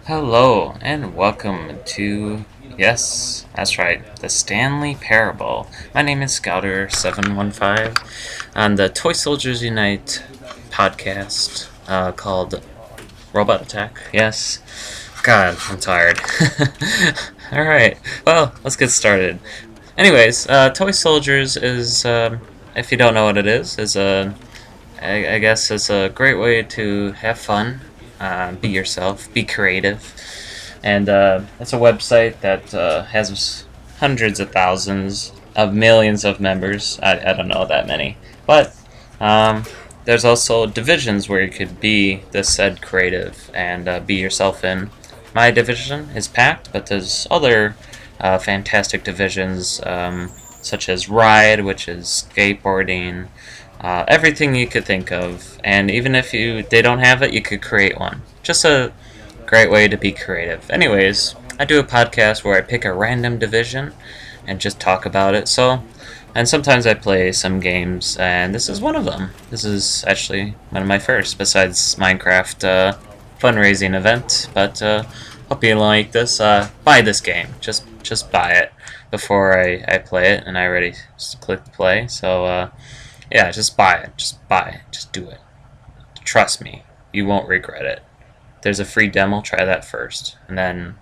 Hello, and welcome to, yes, that's right, the Stanley Parable. My name is Scouter715 on the Toy Soldiers Unite podcast called Robot Attack. Yes. God, I'm tired. Alright, well, let's get started. Anyways, Toy Soldiers is, if you don't know what it is I guess it's a great way to have fun, be yourself, be creative, and it's a website that has hundreds of thousands of millions of members. I don't know that many, but there's also divisions where you could be the said creative and be yourself in. My division is packed, but there's other fantastic divisions such as Ride, which is skateboarding. Everything you could think of, and even if they don't have it, you could create one. Just a great way to be creative. Anyways, I do a podcast where I pick a random division and just talk about it. And sometimes I play some games, and this is one of them. This is actually one of my first, besides Minecraft fundraising event. But hope you like this. Buy this game. Just buy it before I play it, and I already click play. So. Yeah, just buy it. Just buy it. Just do it. Trust me, you won't regret it. There's a free demo. Try that first, and then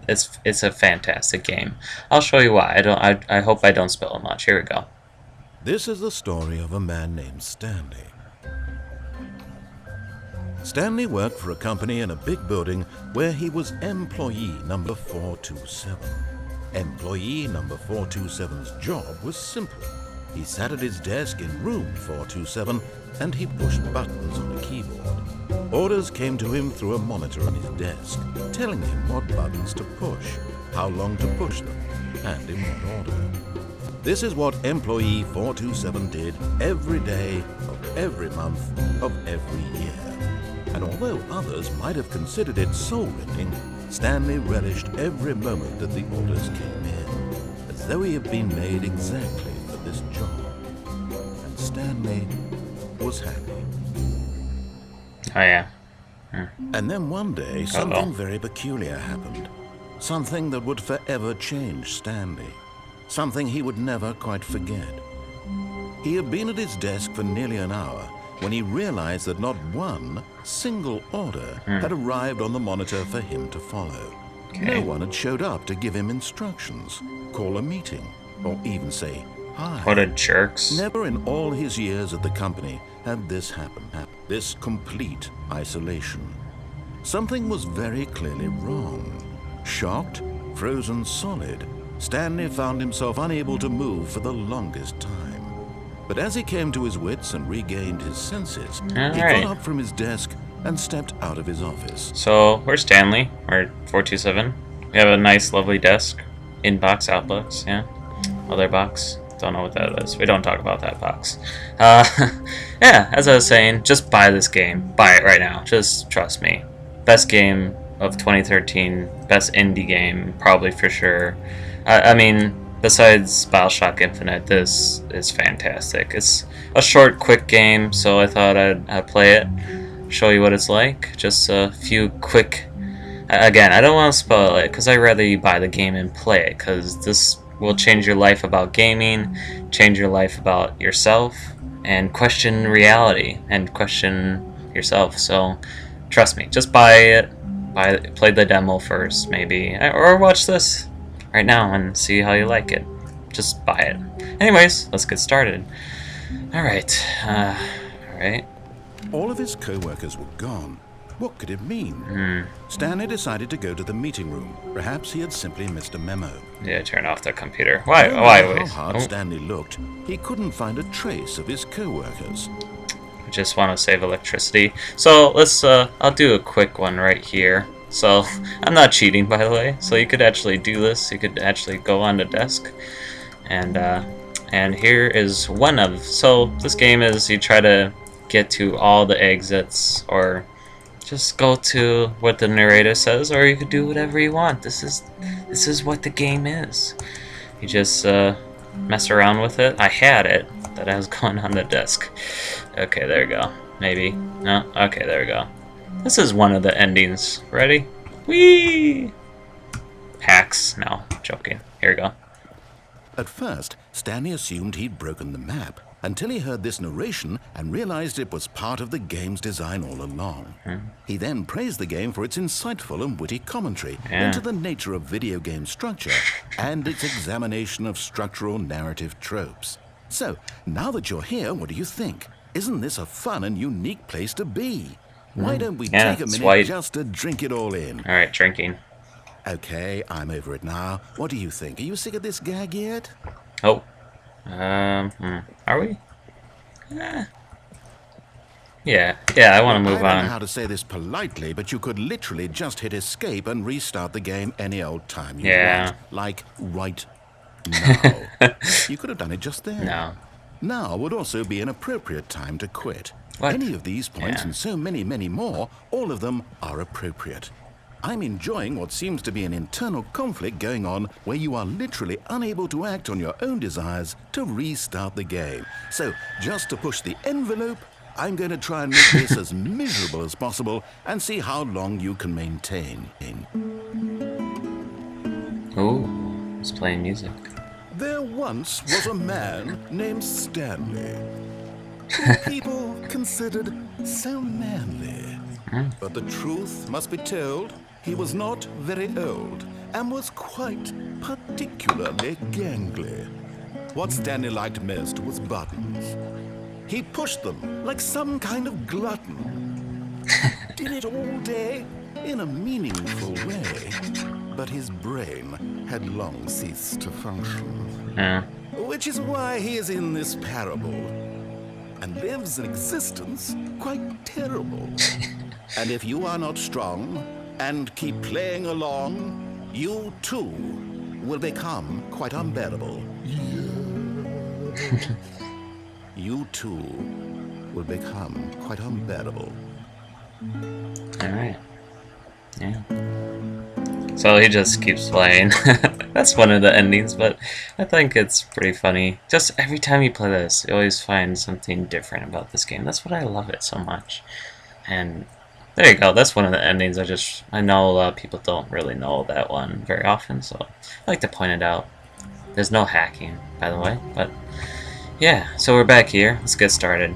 it's a fantastic game. I'll show you why. I hope I don't spill much. Here we go. This is the story of a man named Stanley. Stanley worked for a company in a big building where he was employee number 427. Employee number 427's job was simple. He sat at his desk in room 427 and he pushed buttons on a keyboard. Orders came to him through a monitor on his desk, telling him what buttons to push, how long to push them, and in what order. This is what employee 427 did every day of every month of every year. And although others might have considered it soul-rending, Stanley relished every moment that the orders came in, as though he had been made exactly this job, and Stanley was happy. Oh yeah. And then one day, something very peculiar happened. Something that would forever change Stanley. Something he would never quite forget. He had been at his desk for nearly an hour when he realized that not one single order had arrived on the monitor for him to follow. No one had showed up to give him instructions, call a meeting, or even say hi. What a jerks. Never in all his years at the company had this happen. This complete isolation. Something was very clearly wrong. Shocked, frozen solid, Stanley found himself unable to move for the longest time. But as he came to his wits and regained his senses, he got up from his desk and stepped out of his office. So, we're Stanley. We're 427. We have a nice, lovely desk. Inbox, outbox, yeah. Other box. Don't know what that is. We don't talk about that box. Yeah, as I was saying, just buy this game. Buy it right now. Just trust me. Best game of 2013. Best indie game, probably for sure. I mean, besides BioShock Infinite, this is fantastic. It's a short, quick game, so I thought I'd play it, show you what it's like. Just a few quick... Again, I don't want to spoil it, because I'd rather you buy the game and play it, because this will change your life about gaming, change your life about yourself, and question reality, and question yourself. So, trust me, just buy it, play the demo first, maybe, or watch this right now and see how you like it. Just buy it. Anyways, let's get started. Alright, All of his co-workers were gone. What could it mean? Stanley decided to go to the meeting room. Perhaps he had simply missed a memo. Yeah, turn off the computer. Why? No Why? matter how hard Stanley looked, he couldn't find a trace of his co-workers. I just want to save electricity. So let's. I'll do a quick one right here. So I'm not cheating, by the way. So you could actually do this. You could actually go on the desk, and here is one of. So this game is you try to get to all the exits, or just go to what the narrator says, or you could do whatever you want. This is what the game is. You just mess around with it. I had it that I was going on the desk. Okay, there we go. Maybe. No? Okay, there we go. This is one of the endings. Ready? Whee! Hacks. No, joking. Here we go. At first, Stanley assumed he'd broken the map until he heard this narration and realized it was part of the game's design all along. He then praised the game for its insightful and witty commentary into the nature of video game structure and its examination of structural narrative tropes. So, now that you're here, what do you think? Isn't this a fun and unique place to be? Why don't we take a minute just to drink it all in? All right, drinking. Okay, I'm over it now. What do you think? Are you sick of this gag yet? Oh. Are we? Yeah, I want to move I don't on. know how to say this politely, but you could literally just hit escape and restart the game any old time you want. Like right now. You could have done it just there. No. Now would also be an appropriate time to quit. What? Any of these points and so many, many more, all of them are appropriate. I'm enjoying what seems to be an internal conflict going on where you are literally unable to act on your own desires to restart the game. So, just to push the envelope, I'm going to try and make this as miserable as possible and see how long you can maintain. Oh, he's playing music. There once was a man named Stanley, who people considered so manly. But the truth must be told, he was not very old and was quite particularly gangly. What Stanley liked most was buttons. He pushed them like some kind of glutton. Did it all day in a meaningful way, but his brain had long ceased to function. Which is why he is in this parable and lives an existence quite terrible. And if you are not strong and keep playing along, you too will become quite unbearable. You too will become quite unbearable. Alright. Yeah. So he just keeps playing. That's one of the endings, but I think it's pretty funny. Just every time you play this, you always find something different about this game. That's what I love it so much. And there you go, that's one of the endings. I know a lot of people don't really know that one very often, so I like to point it out. There's no hacking, by the way, but yeah, so we're back here. Let's get started.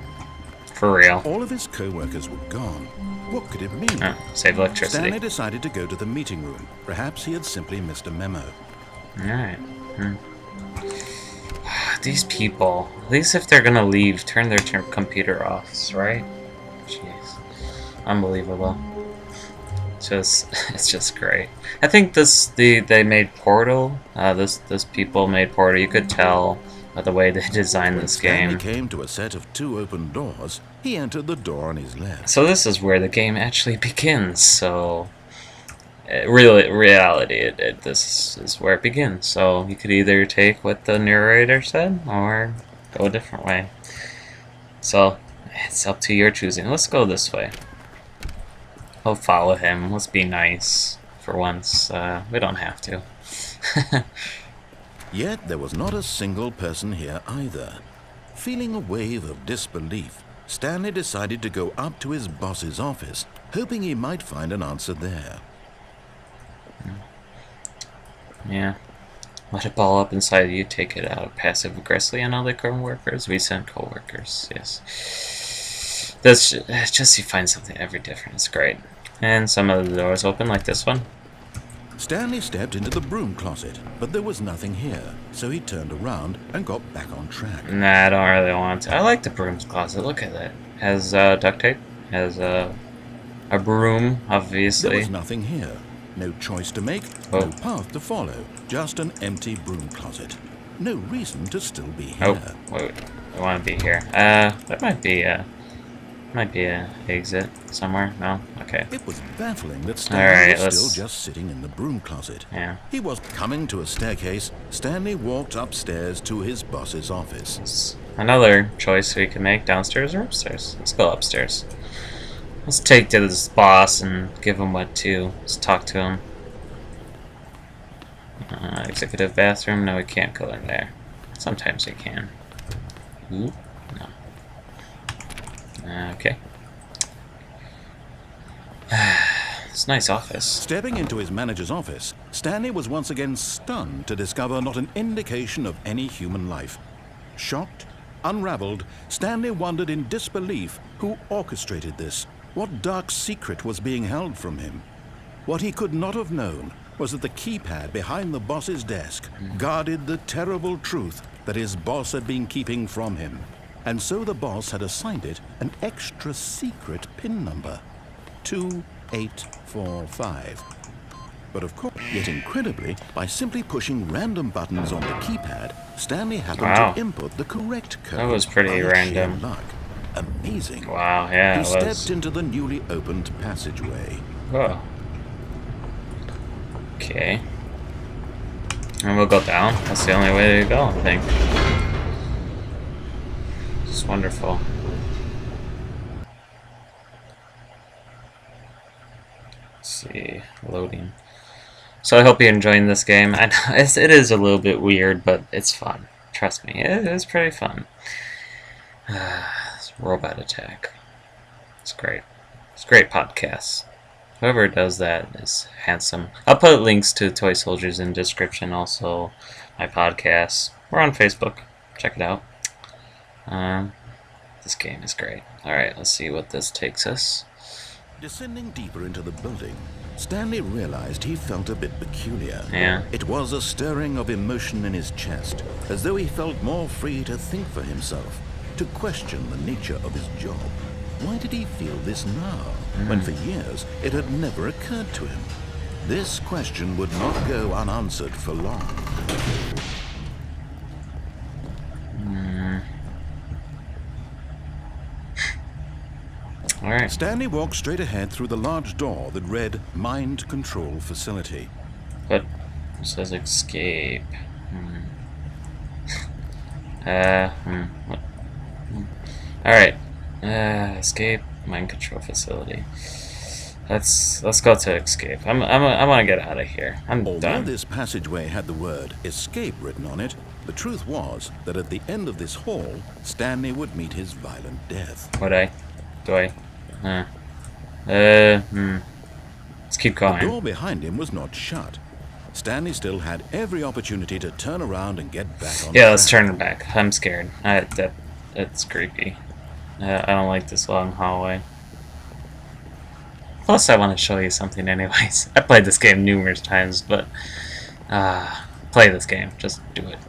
For real. All of his co-workers were gone. What could it mean? Save electricity. Stanley decided to go to the meeting room. Perhaps he had simply missed a memo. Alright. These people, at least if they're gonna leave, turn their computer off, right? Jeez. Unbelievable. It's just great. I think they made Portal. This people made Portal. You could tell by the way they designed this game. When Stanley came to a set of 2 open doors, he entered the door on his left. So this is where the game actually begins. So, reality, this is where it begins. So you could either take what the narrator said or go a different way. So it's up to your choosing. Let's go this way. I'll follow him. Let's be nice for once. We don't have to. Yet there was not a single person here either. Feeling a wave of disbelief, Stanley decided to go up to his boss's office, hoping he might find an answer there. Yeah. Let it ball up inside you, take it out passive aggressively on other co-workers. We send co-workers, yes. That's just you find something every different. It's great. And some of the doors open like this one. Stanley stepped into the broom closet, but there was nothing here, so he turned around and got back on track. Nah, I don't really want to. I like the broom's closet. Look at that. Has duct tape. Has a broom, obviously. There was nothing here. No choice to make, no path to follow. Just an empty broom closet. No reason to still be here. Oh, wait. I want to be here. That might be a exit somewhere. No? Okay. It was baffling that Stanley was still just sitting in the broom closet. Yeah. He was coming to a staircase. Stanley walked upstairs to his boss's office. Another choice we can make, downstairs or upstairs. Let's go upstairs. Let's take to this boss and give him what to. Let's talk to him. Executive bathroom. No, we can't go in there. Sometimes we can. Ooh, no. Okay. It's a nice office. Stepping into his manager's office, Stanley was once again stunned to discover not an indication of any human life. Shocked, unraveled, Stanley wondered in disbelief who orchestrated this. What dark secret was being held from him? What he could not have known was that the keypad behind the boss's desk guarded the terrible truth that his boss had been keeping from him. And so the boss had assigned it an extra secret PIN number, 2845. But of course, yet incredibly, by simply pushing random buttons on the keypad, Stanley happened to input the correct code. That was pretty random. Luck. Amazing. Wow, yeah, He stepped into the newly opened passageway. Oh. Okay. And we'll go down. That's the only way to go, I think. It's wonderful. Let's see. Loading. So I hope you're enjoying this game. I know it is a little bit weird, but it's fun. Trust me, it is pretty fun. Robot attack. It's great. It's a great podcast. Whoever does that is handsome. I'll put links to Toy Soldiers in the description, also my podcast. We're on Facebook. Check it out. This game is great. Alright, let's see what this takes us. Descending deeper into the building, Stanley realized he felt a bit peculiar. Yeah. It was a stirring of emotion in his chest, as though he felt more free to think for himself, to question the nature of his job. Why did he feel this now, when for years it had never occurred to him? This question would not go unanswered for long. All right. Stanley walked straight ahead through the large door that read Mind Control Facility. But it says escape. All right. Escape mind control facility. Let's go to escape. I want to get out of here. I'm Although done. this passageway had the word escape written on it, the truth was that at the end of this hall, Stanley would meet his violent death. Would I? Do I? Let's keep going. The door behind him was not shut. Stanley still had every opportunity to turn around and get back on. Yeah, let's turn it back. I'm scared. That's creepy. I don't like this long hallway. Plus, I want to show you something anyways. I played this game numerous times, but play this game. Just do it.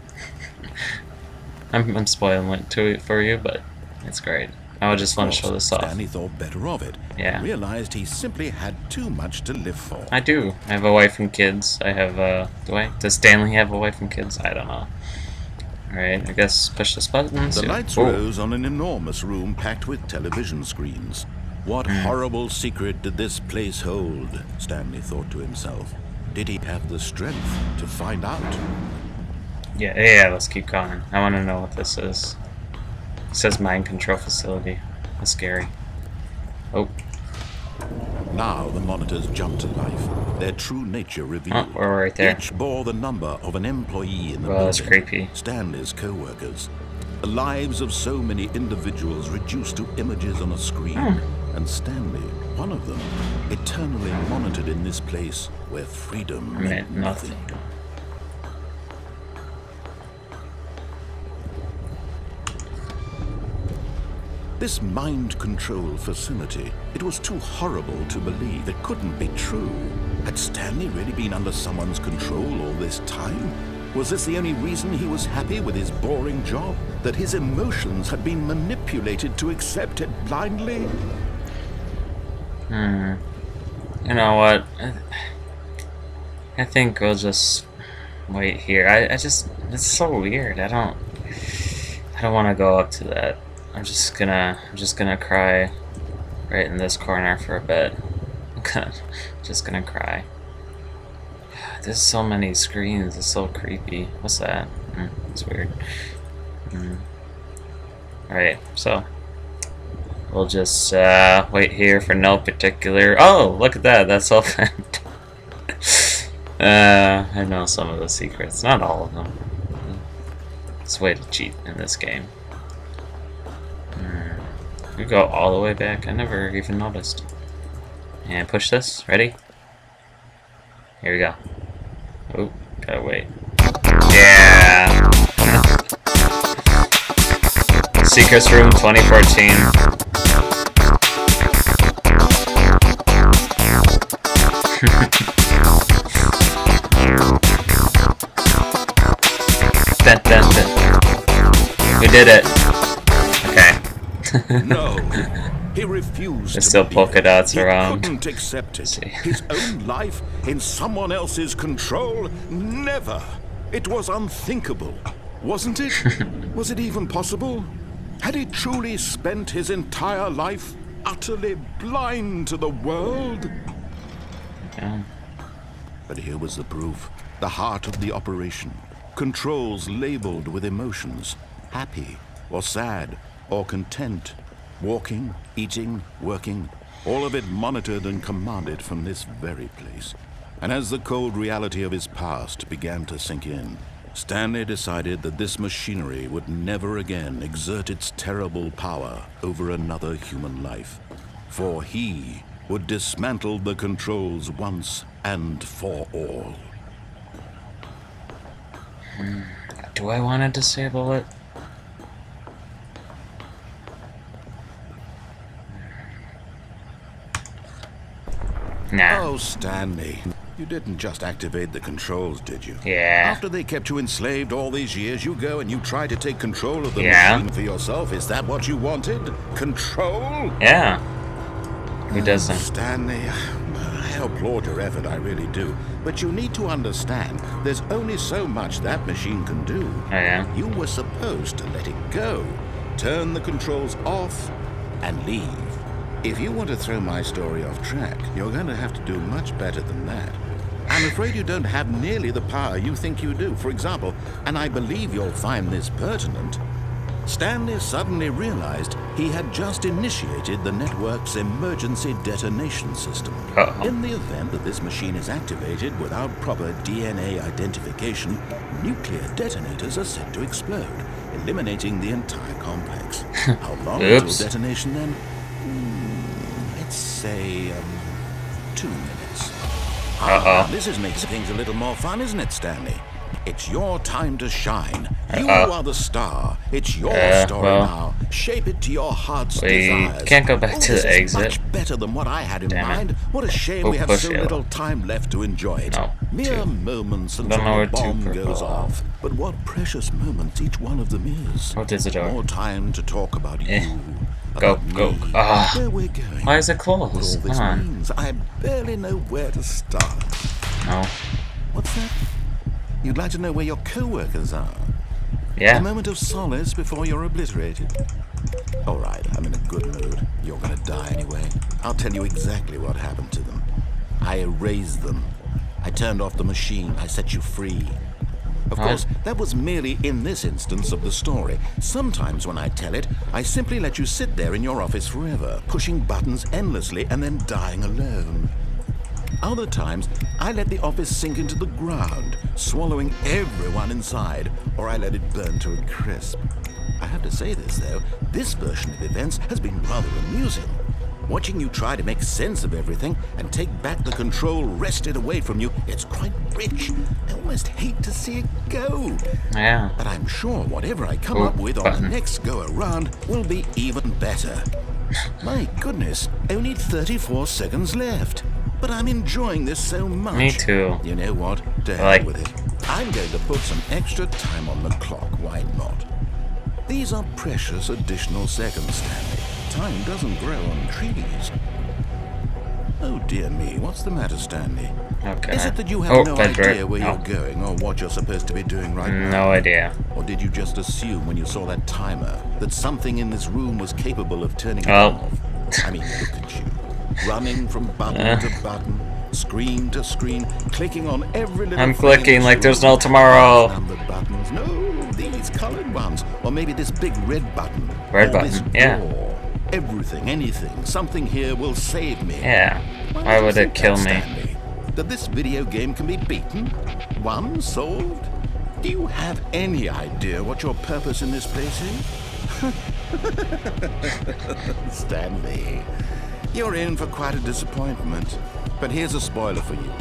I'm spoiling it for you, but it's great. I would just want to show this off. Stanley thought better of it. Yeah. Realized he simply had too much to live for. I do. I have a wife and kids. I have Does Stanley have a wife and kids? I don't know. Alright, I guess push this button. The lights rose on an enormous room packed with television screens. What horrible secret did this place hold? Stanley thought to himself. Did he have the strength to find out? Yeah, let's keep going. I want to know what this is. It says mind control facility. That's scary. Oh. Now the monitors jumped to life, their true nature revealed. Oh, we're right there. Each bore the number of an employee in the Well, that's building, creepy. Stanley's co-workers. The lives of so many individuals reduced to images on a screen. And Stanley, one of them, eternally monitored in this place where freedom meant nothing. This mind control facility, it was too horrible to believe. It couldn't be true. Had Stanley really been under someone's control all this time? Was this the only reason he was happy with his boring job? That his emotions had been manipulated to accept it blindly? You know what? I think we'll just wait here. It's so weird. I don't want to go up to that. I'm just gonna cry right in this corner for a bit. I'm just gonna cry. There's so many screens. It's so creepy. What's that? It's weird. Alright, so we'll just wait here for no particular. Oh, look at that. That's opened. I know some of the secrets, not all of them. It's a way to cheat in this game. We go all the way back. I never even noticed. And push this. Ready? Here we go. Oh, gotta wait. Yeah! Secrets Room 2014. Dun, dun, dun. We did it. Okay. No, he refused. There's still polka dots around. He couldn't accept it. His own life in someone else's control? Never. It was unthinkable, wasn't it? Was it even possible? Had he truly spent his entire life utterly blind to the world? Yeah. But here was the proof. The heart of the operation. Controls labeled with emotions. Happy, or sad, or content. Walking, eating, working. All of it monitored and commanded from this very place. And as the cold reality of his past began to sink in, Stanley decided that this machinery would never again exert its terrible power over another human life. For he would dismantle the controls once and for all. Do I want to disable it? Nah. Oh, Stanley. You didn't just activate the controls, did you? Yeah. After they kept you enslaved all these years, you go and you try to take control of the Yeah. machine for yourself. Is that what you wanted? Control? Yeah. Who doesn't? Stanley, I applaud your effort, I really do. But you need to understand, there's only so much that machine can do. Oh, yeah? You were supposed to let it go. Turn the controls off and leave. If you want to throw my story off track, you're going to have to do much better than that. I'm afraid you don't have nearly the power you think you do. For example, and I believe you'll find this pertinent, Stanley suddenly realized he had just initiated the network's emergency detonation system. Uh-oh. In the event that this machine is activated without proper DNA identification, nuclear detonators are set to explode, eliminating the entire complex. How long until Oops. detonation then? Let's say 2 minutes. Uh-oh. This is making things a little more fun, isn't it, Stanley? It's your time to shine. You Uh-oh. are the star. It's your story well, now. Shape it to your heart's we desires. can't go back to this the is exit. much better than what I had in Damn it. mind. What a shame Oh, we have push so yellow. little time left to enjoy it. No, Mere two. moments Don't until know the where two bomb purple goes are. off. But what precious moments each one of them is. Oh, there's a door. More time to talk about Eh. you. Go, about go. me, Ah. where we're going. Why is it What all closed? this Come on. means, I barely know where to start. No. What's that? You'd like to know where your co-workers are? A Yeah. moment of solace before you're obliterated. All right, I'm in a good mood. You're gonna die anyway. I'll tell you exactly what happened to them. I erased them. I turned off the machine. I set you free. Of What? course, that was merely in this instance of the story. Sometimes when I tell it, I simply let you sit there in your office forever, pushing buttons endlessly and then dying alone. Other times, I let the office sink into the ground, swallowing everyone inside, or I let it burn to a crisp. I have to say this, though, this version of events has been rather amusing. Watching you try to make sense of everything and take back the control wrested away from you, it's quite rich. I almost hate to see it go. Yeah. But I'm sure whatever I come Ooh, up with on button. the next go-around will be even better. My goodness, only 34 seconds left. But I'm enjoying this so much. Me too. You know what? To hell Like- with it. I'm going to put some extra time on the clock. Why not? These are precious additional seconds, Stanley. Time doesn't grow on trees. Oh dear me, what's the matter, Stanley? Okay. Is it that you have no Bedford. idea where No. you're going or what you're supposed to be doing right now? No idea. Or did you just assume when you saw that timer that something in this room was capable of turning it Well. off? I mean, look at you. Running from button to button, screen to screen, clicking on every little I'm thing in clicking this like there's room. no tomorrow. Numbered buttons. No, these colored ones. Or maybe this big red button. Red or button, this yeah. door. Everything, anything, something here will save me. Yeah. Why would it kill me? Stanley, that this video game can be beaten? Won? Solved? Do you have any idea what your purpose in this place is? Stanley, You're in for quite a disappointment. But here's a spoiler for you.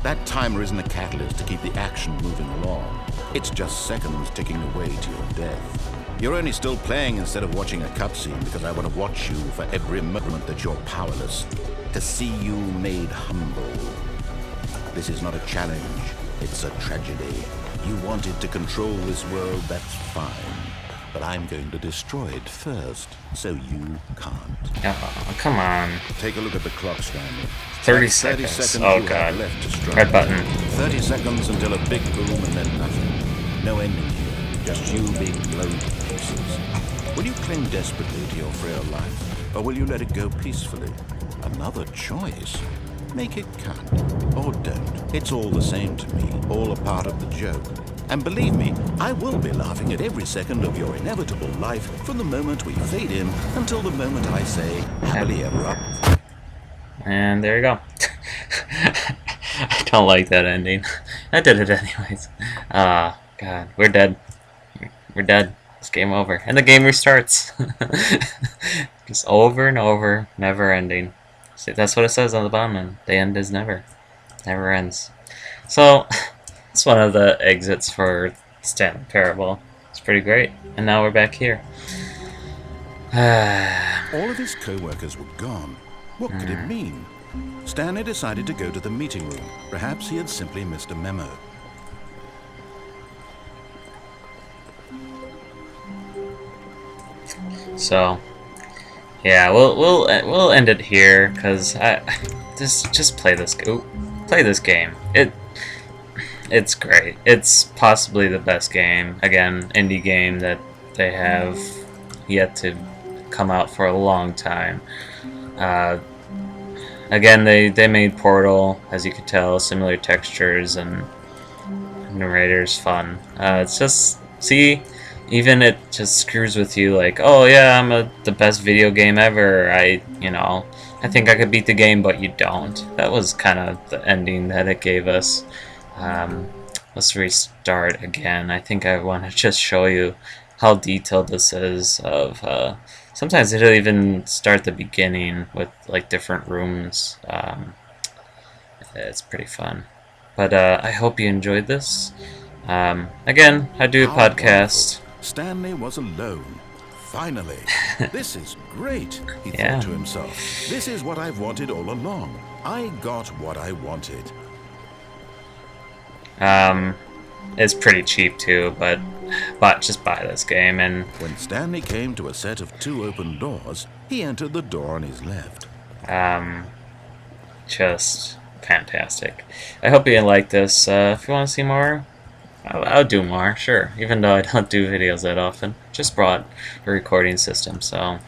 That timer isn't a catalyst to keep the action moving along. It's just seconds ticking away to your death. You're only still playing instead of watching a cutscene because I want to watch you for every moment that you're powerless, to see you made humble. This is not a challenge, it's a tragedy. You wanted to control this world, that's fine. But I'm going to destroy it first, so you can't. Oh, come on. Take a look at the clock, Stanley. 30 seconds. Oh god. Left to strike. Red button. 30 seconds until a big boom and then nothing. No ending here, just you being blown to pieces. Will you cling desperately to your frail life, or will you let it go peacefully? Another choice. Make it count, or don't. It's all the same to me, all a part of the joke. And believe me, I will be laughing at every second of your inevitable life from the moment we fade in until the moment I say, happily ever up. And there you go. I don't like that ending. I did it anyways. Ah, God, we're dead. We're dead. It's game over. And the game restarts. Just over and over, never ending. See, that's what it says on the bottom, and the end is never. Never ends. So, it's one of the exits for Stanley Parable. It's pretty great. And now we're back here. All of his co-workers were gone. What could it mean? Stanley decided to go to the meeting room. Perhaps he had simply missed a memo. So, yeah, we'll end it here because I just play this. Play this game. It's great. It's possibly the best game. Again, indie game that they have yet to come out for a long time. Again, they made Portal, as you could tell, similar textures and narrator's fun. It's just, see, even it just screws with you like, oh yeah, I'm the best video game ever. I think I could beat the game, but you don't. That was kind of the ending that it gave us. Let's restart again. I think I want to just show you how detailed this is. Sometimes it'll even start the beginning with like different rooms. It's pretty fun. But I hope you enjoyed this. Again, I do a podcast. Stanley was alone. Finally. This is great, he thought to himself. This is what I've wanted all along. I got what I wanted. It's pretty cheap too, but just buy this game. And when Stanley came to a set of 2 open doors, he entered the door on his left. Just fantastic. I hope you like this. If you want to see more, I'll do more, sure. Even though I don't do videos that often. Just brought a recording system, so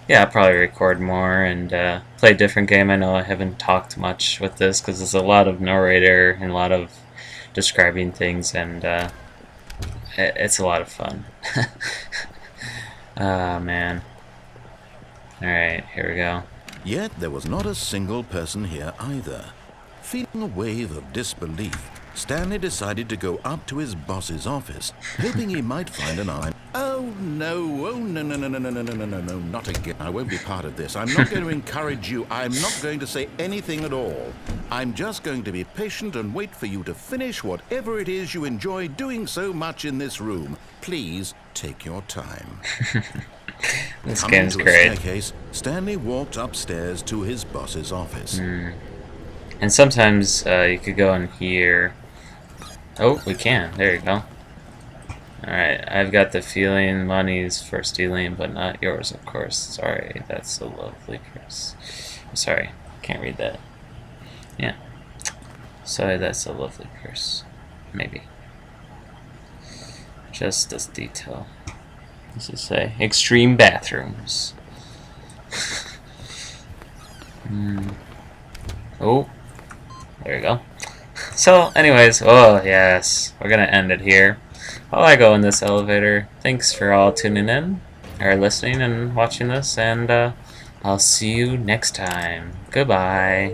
yeah, I'll probably record more and play a different game. I know I haven't talked much with this because there's a lot of narrator and a lot of describing things, and it's a lot of fun. Oh man. Alright, here we go. Yet there was not a single person here either. Feeling a wave of disbelief, Stanley decided to go up to his boss's office, hoping he might find an eye. Oh no, no, not again. I won't be part of this. I'm not going to encourage you. I'm not going to say anything at all. I'm just going to be patient and wait for you to finish whatever it is you enjoy doing so much in this room. Please take your time. This Coming game's to a great. staircase, Stanley walked upstairs to his boss's office. And sometimes you could go in here. Oh, we can. There you go. Alright, I've got the feeling money's for stealing, but not yours, of course. Sorry, that's a lovely curse. I'm sorry, can't read that. Yeah. Sorry, that's a lovely curse. Maybe. Just this detail. What's it say? Extreme bathrooms. Oh. There you go. So, anyways, oh yes, we're gonna end it here. While I go in this elevator, thanks for all tuning in, or listening and watching this, and I'll see you next time. Goodbye.